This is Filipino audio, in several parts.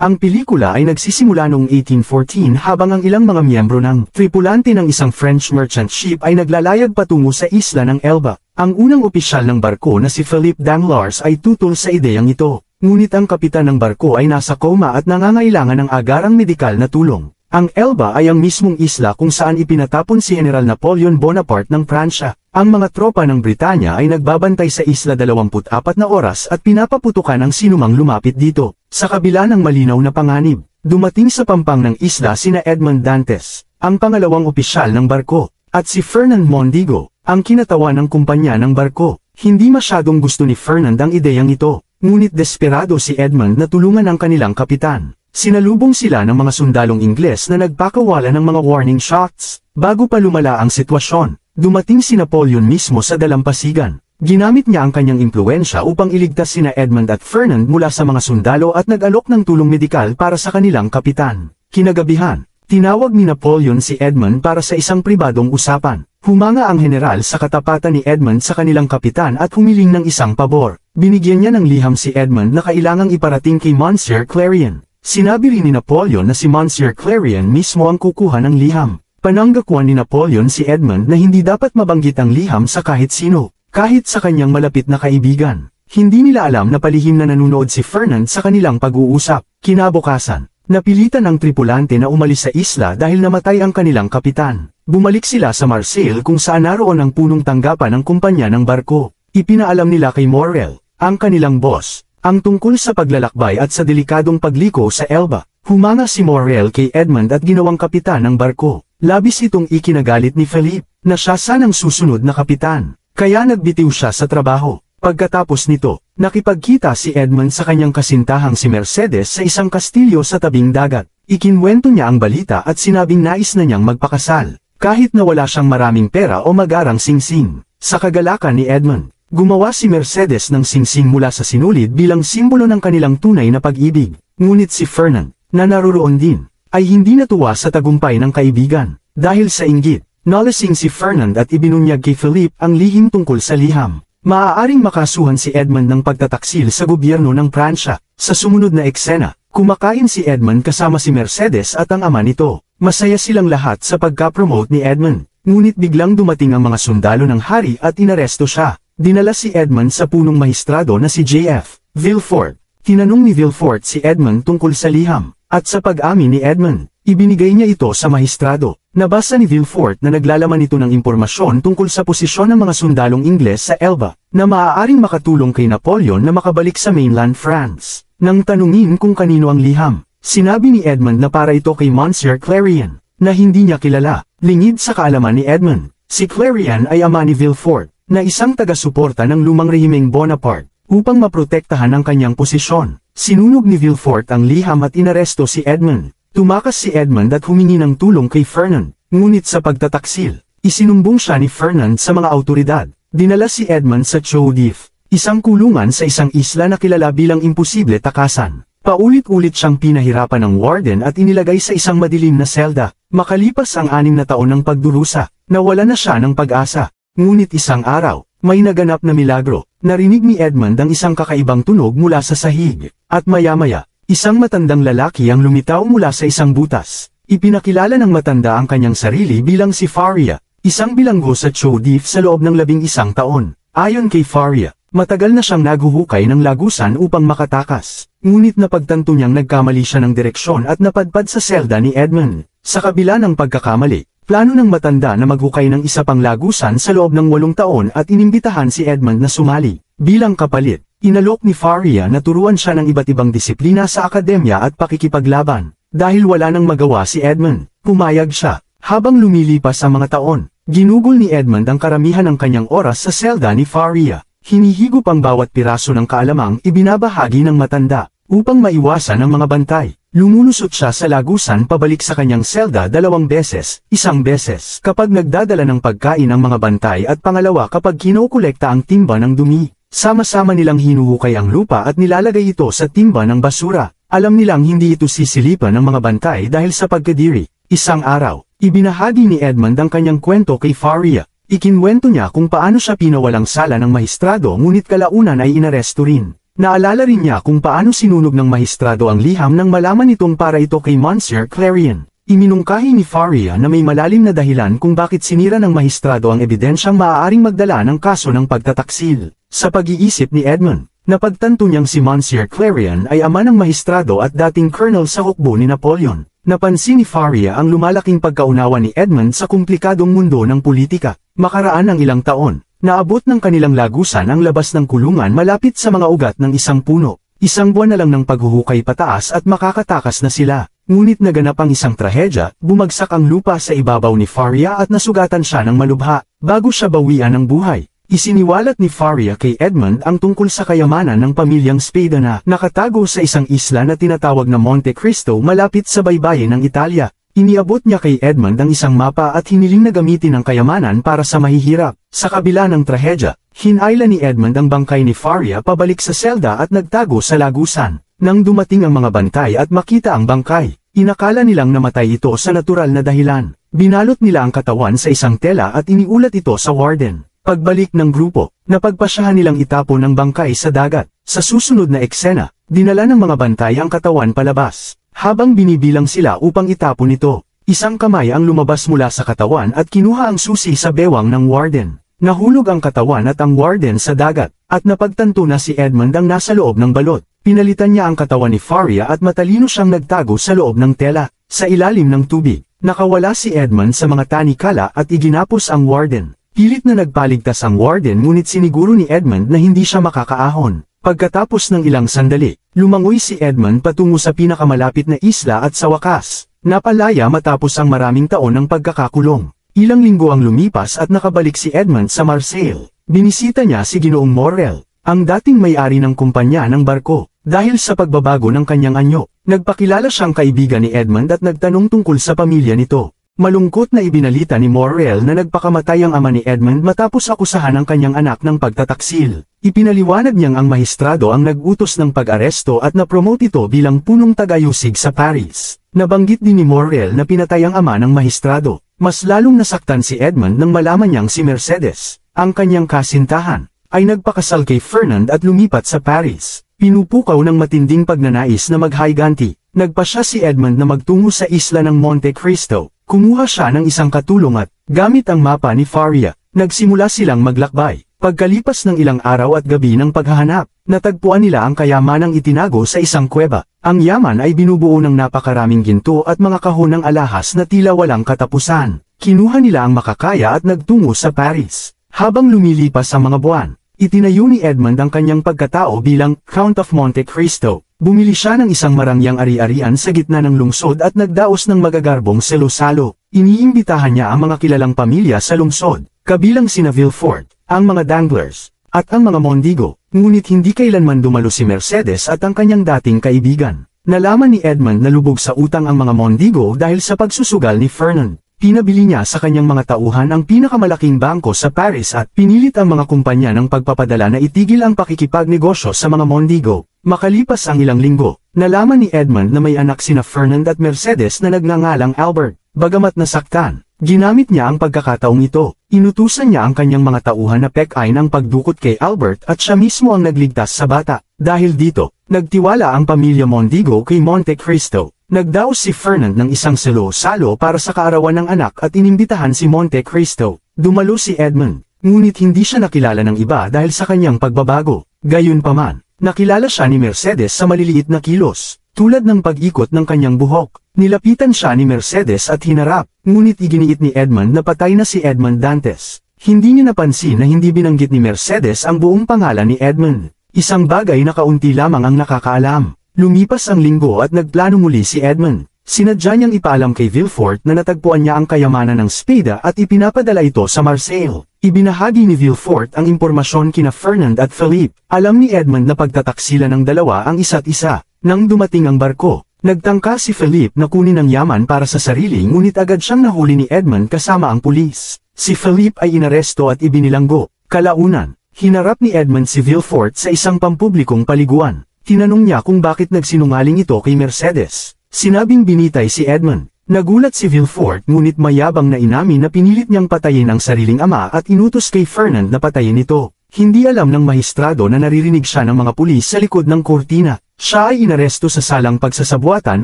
Ang pelikula ay nagsisimula noong 1814 habang ang ilang mga miyembro ng tripulante ng isang French merchant ship ay naglalayag patungo sa isla ng Elba. Ang unang opisyal ng barko na si Philippe Danglars ay tutol sa ideyang ito. Ngunit ang kapitan ng barko ay nasa coma at nangangailangan ng agarang medikal na tulong. Ang Elba ay ang mismong isla kung saan ipinatapon si General Napoleon Bonaparte ng Pransya. Ang mga tropa ng Britanya ay nagbabantay sa isla 24 na oras at pinapaputukan ang sinumang lumapit dito. Sa kabila ng malinaw na panganib, dumating sa pampang ng isla sina Edmond Dantes, ang pangalawang opisyal ng barko, at si Fernand Mondigo, ang kinatawan ng kumpanya ng barko. Hindi masyadong gusto ni Fernand ang ideyang ito, ngunit desperado si Edmond na tulungan ang kanilang kapitan. Sinalubong sila ng mga sundalong Ingles na nagpakawala ng mga warning shots. Bago pa lumala ang sitwasyon, dumating si Napoleon mismo sa dalampasigan. Ginamit niya ang kanyang impluensya upang iligtas sina Edmond at Fernand mula sa mga sundalo at nag-alok ng tulong medikal para sa kanilang kapitan. Kinagabihan, tinawag ni Napoleon si Edmond para sa isang pribadong usapan. Humanga ang general sa katapatan ni Edmond sa kanilang kapitan at humiling ng isang pabor. Binigyan niya ng liham si Edmond na kailangang iparating kay Monsieur Clerion. Sinabi rin ni Napoleon na si Monsieur Clerion mismo ang kukuha ng liham. Pananggakwan ni Napoleon si Edmond na hindi dapat mabanggit ang liham sa kahit sino. Kahit sa kanyang malapit na kaibigan, hindi nila alam na palihim na nanunood si Fernand sa kanilang pag-uusap. Kinabukasan, napilitan ang tripulante na umalis sa isla dahil namatay ang kanilang kapitan. Bumalik sila sa Marseille kung saan naroon ang punong tanggapan ng kumpanya ng barko. Ipinaalam nila kay Morel, ang kanilang boss, ang tungkol sa paglalakbay at sa delikadong pagliko sa Elba. Humanga si Morel kay Edmond at ginawang kapitan ng barko. Labis itong ikinagalit ni Philippe, na siya sanang susunod na kapitan. Kaya nagbitiw siya sa trabaho. Pagkatapos nito, nakipagkita si Edmond sa kanyang kasintahang si Mercedes sa isang kastilyo sa tabing dagat. Ikinwento niya ang balita at sinabing nais na niyang magpakasal, kahit na wala siyang maraming pera o magarang singsing. Sa kagalakan ni Edmond, gumawa si Mercedes ng singsing mula sa sinulid bilang simbolo ng kanilang tunay na pag-ibig. Ngunit si Fernand, na naroroon din, ay hindi natuwa sa tagumpay ng kaibigan. Dahil sa inggit, nalasing si Fernand at ibinunyag kay Philippe ang lihim tungkol sa liham. Maaaring makasuhan si Edmond ng pagtataksil sa gobyerno ng Pransya. Sa sumunod na eksena, kumakain si Edmond kasama si Mercedes at ang ama nito. Masaya silang lahat sa pagka-promote ni Edmond. Ngunit biglang dumating ang mga sundalo ng hari at inaresto siya. Dinala si Edmond sa punong mahistrado na si J.F. Villefort. Tinanong ni Villefort si Edmond tungkol sa liham, at sa pag-amin ni Edmond, ibinigay niya ito sa mahistrado. Nabasa ni Villefort na naglalaman ito ng impormasyon tungkol sa posisyon ng mga sundalong Ingles sa Elba, na maaaring makatulong kay Napoleon na makabalik sa mainland France. Nang tanungin kung kanino ang liham, sinabi ni Edmond na para ito kay Monsieur Clerion, na hindi niya kilala. Lingid sa kaalaman ni Edmond, si Clerion ay ama ni Villefort, na isang taga-suporta ng lumang rehimeng Bonaparte. Upang maprotektahan ang kanyang posisyon, sinunog ni Villefort ang liham at inaresto si Edmond. Tumakas si Edmond at humingi ng tulong kay Fernand, ngunit sa pagtataksil, isinumbong siya ni Fernand sa mga awtoridad. Dinala si Edmond sa Chaudiff, isang kulungan sa isang isla na kilala bilang imposible takasan. Paulit-ulit siyang pinahirapan ng warden at inilagay sa isang madilim na selda. Makalipas ang 6 na taon ng pagdurusa, nawala na siya ng pag-asa. Ngunit isang araw, may naganap na milagro. Narinig ni Edmond ang isang kakaibang tunog mula sa sahig, at maya-maya, isang matandang lalaki ang lumitaw mula sa isang butas. Ipinakilala ng matanda ang kanyang sarili bilang si Faria, isang bilanggo sa Chaudiff sa loob ng 11 taon. Ayon kay Faria, matagal na siyang naghuhukay ng lagusan upang makatakas. Ngunit napagtanto niyang nagkamali siya ng direksyon at napadpad sa selda ni Edmond. Sa kabila ng pagkakamali, plano ng matanda na maghukay ng isa pang lagusan sa loob ng 8 taon at inimbitahan si Edmond na sumali. Bilang kapalit, inalok ni Faria na turuan siya ng iba't ibang disiplina sa akademya at pakikipaglaban. Dahil wala nang magawa si Edmond, pumayag siya. Habang lumilipas ang mga taon, ginugol ni Edmond ang karamihan ng kanyang oras sa selda ni Faria. Hinihigop ang bawat piraso ng kaalamang ibinabahagi ng matanda, upang maiwasan ang mga bantay. Lumulusot siya sa lagusan pabalik sa kanyang selda 2 beses, isang beses kapag nagdadala ng pagkain ang mga bantay at pangalawa kapag kinokolekta ang timba ng dumi. Sama-sama nilang hinuhukay ang lupa at nilalagay ito sa timba ng basura. Alam nilang hindi ito sisilipan ng mga bantay dahil sa pagkadiri. Isang araw, ibinahagi ni Edmond ang kanyang kwento kay Faria. Ikinwento niya kung paano siya pinawalang sala ng mahistrado ngunit kalaunan ay inaresto rin. Naalala rin niya kung paano sinunog ng mahistrado ang liham nang malaman nitong para ito kay Monsieur Clarion. Iminungkahi ni Faria na may malalim na dahilan kung bakit sinira ng mahistrado ang ebidensyang maaaring magdala ng kaso ng pagtataksil. Sa pag-iisip ni Edmund, napagtanto niyang si Monsieur Clarion ay ama ng mahistrado at dating colonel sa hukbo ni Napoleon. Napansin ni Faria ang lumalaking pagkaunawa ni Edmund sa komplikadong mundo ng politika. Makaraan ng ilang taon, naabot ng kanilang lagusan ang labas ng kulungan malapit sa mga ugat ng isang puno. Isang buwan na lang ng paghuhukay pataas at makakatakas na sila. Ngunit naganap ang isang trahedya, bumagsak ang lupa sa ibabaw ni Faria at nasugatan siya ng malubha. Bago siya bawian ng buhay, isiniwalat ni Faria kay Edmund ang tungkol sa kayamanan ng pamilyang Spada na nakatago sa isang isla na tinatawag na Monte Cristo malapit sa baybayin ng Italia. Iniabot niya kay Edmund ang isang mapa at hiniling na gamitin ang kayamanan para sa mahihirap. Sa kabila ng trahedya, hinayla ni Edmund ang bangkay ni Faria pabalik sa selda at nagtago sa lagusan. Nang dumating ang mga bantay at makita ang bangkay, inakala nilang namatay ito sa natural na dahilan. Binalot nila ang katawan sa isang tela at iniulat ito sa warden. Pagbalik ng grupo, napagpasyahan nilang itapon ang bangkay sa dagat. Sa susunod na eksena, dinala ng mga bantay ang katawan palabas. Habang binibilang sila upang itapon ito, isang kamay ang lumabas mula sa katawan at kinuha ang susi sa bewang ng warden. Nahulog ang katawan at ang warden sa dagat, at napagtanto na si Edmund ang nasa loob ng balot. Pinalitan niya ang katawan ni Faria at matalino siyang nagtago sa loob ng tela. Sa ilalim ng tubig, nakawala si Edmund sa mga tanikala at iginapos ang warden. Pilit na nagpaligtas ang warden ngunit siniguro ni Edmund na hindi siya makakaahon. Pagkatapos ng ilang sandali, lumangoy si Edmund patungo sa pinakamalapit na isla at sa wakas, napalaya matapos ang maraming taon ng pagkakakulong. Ilang linggo ang lumipas at nakabalik si Edmund sa Marseille. Binisita niya si Ginoong Morel, ang dating may-ari ng kumpanya ng barko. Dahil sa pagbabago ng kanyang anyo, nagpakilala siyang kaibigan ni Edmund at nagtanong tungkol sa pamilya nito. Malungkot na ibinalita ni Morel na nagpakamatay ang ama ni Edmund matapos akusahan ang kanyang anak ng pagtataksil. Ipinaliwanag niyang ang mahistrado ang nag-utos ng pag-aresto at na-promote ito bilang punong tagayusig sa Paris. Nabanggit din ni Morel na pinatay ang ama ng mahistrado. Mas lalong nasaktan si Edmund nang malaman niyang si Mercedes, ang kanyang kasintahan, ay nagpakasal kay Fernand at lumipat sa Paris. Pinupukaw ng matinding pagnanais na maghayganti, nagpasya si Edmund na magtungo sa isla ng Monte Cristo. Kumuha siya ng isang katulong at, gamit ang mapa ni Faria, nagsimula silang maglakbay. Pagkalipas ng ilang araw at gabi ng paghahanap, natagpuan nila ang kayamanang itinago sa isang kuweba. Ang yaman ay binubuo ng napakaraming ginto at mga kahon ng alahas na tila walang katapusan. Kinuha nila ang makakaya at nagtungo sa Paris. Habang lumilipas ang mga buwan, itinayo ni Edmund ang kanyang pagkatao bilang Count of Monte Cristo. Bumili siya ng isang marangyang ari-arian sa gitna ng lungsod at nagdaos ng magagarbong salo-salo. Iniimbitahan niya ang mga kilalang pamilya sa lungsod, kabilang sina Villefort, ang mga Danglars, at ang mga Mondigo, ngunit hindi kailanman dumalo si Mercedes at ang kanyang dating kaibigan. Nalaman ni Edmund na lubog sa utang ang mga Mondigo dahil sa pagsusugal ni Fernand. Pinabili niya sa kanyang mga tauhan ang pinakamalaking bangko sa Paris at pinilit ang mga kumpanya ng pagpapadala na itigil ang pakikipagnegosyo sa mga Mondigo. Makalipas ang ilang linggo, nalaman ni Edmund na may anak sina Fernand at Mercedes na nagngangalang Albert. Bagamat nasaktan, ginamit niya ang pagkakataong ito. Inutusan niya ang kanyang mga tauhan na pekain ang pagdukot kay Albert at siya mismo ang nagligtas sa bata. Dahil dito, nagtiwala ang pamilya Mondigo kay Monte Cristo. Nagdaos si Fernand ng isang salo-salo para sa kaarawan ng anak at inimbitahan si Monte Cristo. Dumalo si Edmund, ngunit hindi siya nakilala ng iba dahil sa kanyang pagbabago. Gayunpaman, nakilala siya ni Mercedes sa maliliit na kilos, tulad ng pag-ikot ng kanyang buhok. Nilapitan siya ni Mercedes at hinarap, ngunit iginiit ni Edmund na patay na si Edmund Dantes. Hindi niya napansin na hindi binanggit ni Mercedes ang buong pangalan ni Edmund. Isang bagay na kaunti lamang ang nakakaalam. Lumipas ang linggo at nagplano muli si Edmund. Sinadya niyang ipaalam kay Villefort na natagpuan niya ang kayamanan ng Spada at ipinapadala ito sa Marseille. Ibinahagi ni Villefort ang impormasyon kina Fernand at Philippe. Alam ni Edmund na pagtataksila ng dalawa ang isa't isa. Nang dumating ang barko, nagtangka si Philippe na kunin ang yaman para sa sarili ngunit agad siyang nahuli ni Edmund kasama ang pulis. Si Philippe ay inaresto at ibinilanggo. Kalaunan, hinarap ni Edmund si Villefort sa isang pampublikong paliguan. Tinanong niya kung bakit nagsinungaling ito kay Mercedes. Sinabing binitay si Edmund. Nagulat si Villefort ngunit mayabang na inamin na pinilit niyang patayin ang sariling ama at inutos kay Fernand na patayin ito. Hindi alam ng mahistrado na naririnig siya ng mga pulis sa likod ng kortina. Siya ay inaresto sa salang pagsasabuatan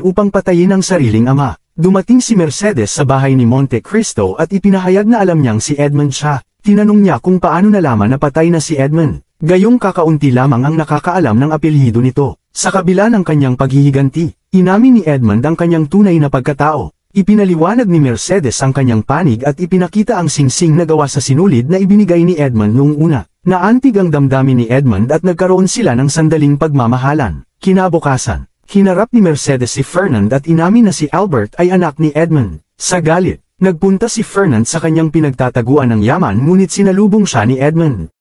upang patayin ang sariling ama. Dumating si Mercedes sa bahay ni Monte Cristo at ipinahayag na alam niyang si Edmond siya. Tinanong niya kung paano nalaman na patay na si Edmond. Gayong kakaunti lamang ang nakakaalam ng apelyido nito. Sa kabila ng kanyang paghihiganti, inamin ni Edmond ang kanyang tunay na pagkatao. Ipinaliwanag ni Mercedes ang kanyang panig at ipinakita ang singsing na gawa sa sinulid na ibinigay ni Edmond noong una. Naantig ang damdamin ni Edmond at nagkaroon sila ng sandaling pagmamahalan. Kinabukasan, hinarap ni Mercedes si Fernand at inamin na si Albert ay anak ni Edmond. Sa galit, nagpunta si Fernand sa kanyang pinagtataguan ng yaman ngunit sinalubong siya ni Edmond.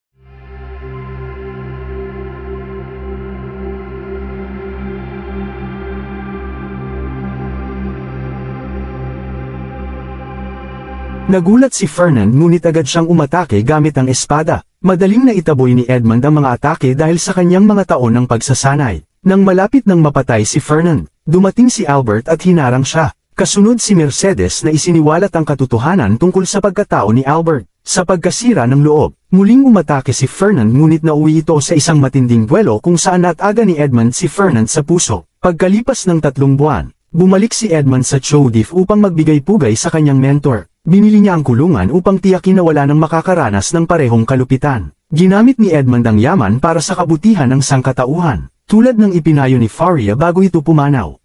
Nagulat si Fernand ngunit agad siyang umatake gamit ang espada. Madaling naitaboy ni Edmond ang mga atake dahil sa kanyang mga taon ng pagsasanay. Nang malapit nang mapatay si Fernand, dumating si Albert at hinarang siya. Kasunod si Mercedes na isiniwalat ang katotohanan tungkol sa pagkatao ni Albert. Sa pagkasira ng loob, muling umatake si Fernand ngunit nauwi ito sa isang matinding duelo kung saan nataga ni Edmond si Fernand sa puso. Pagkalipas ng 3 buwan, bumalik si Edmond sa Choudif upang magbigay pugay sa kanyang mentor. Binili niya ang kulungan upang tiyakin na wala nang makakaranas ng parehong kalupitan. Ginamit ni Edmond ang yaman para sa kabutihan ng sangkatauhan, tulad ng ipinayo ni Faria bago ito pumanaw.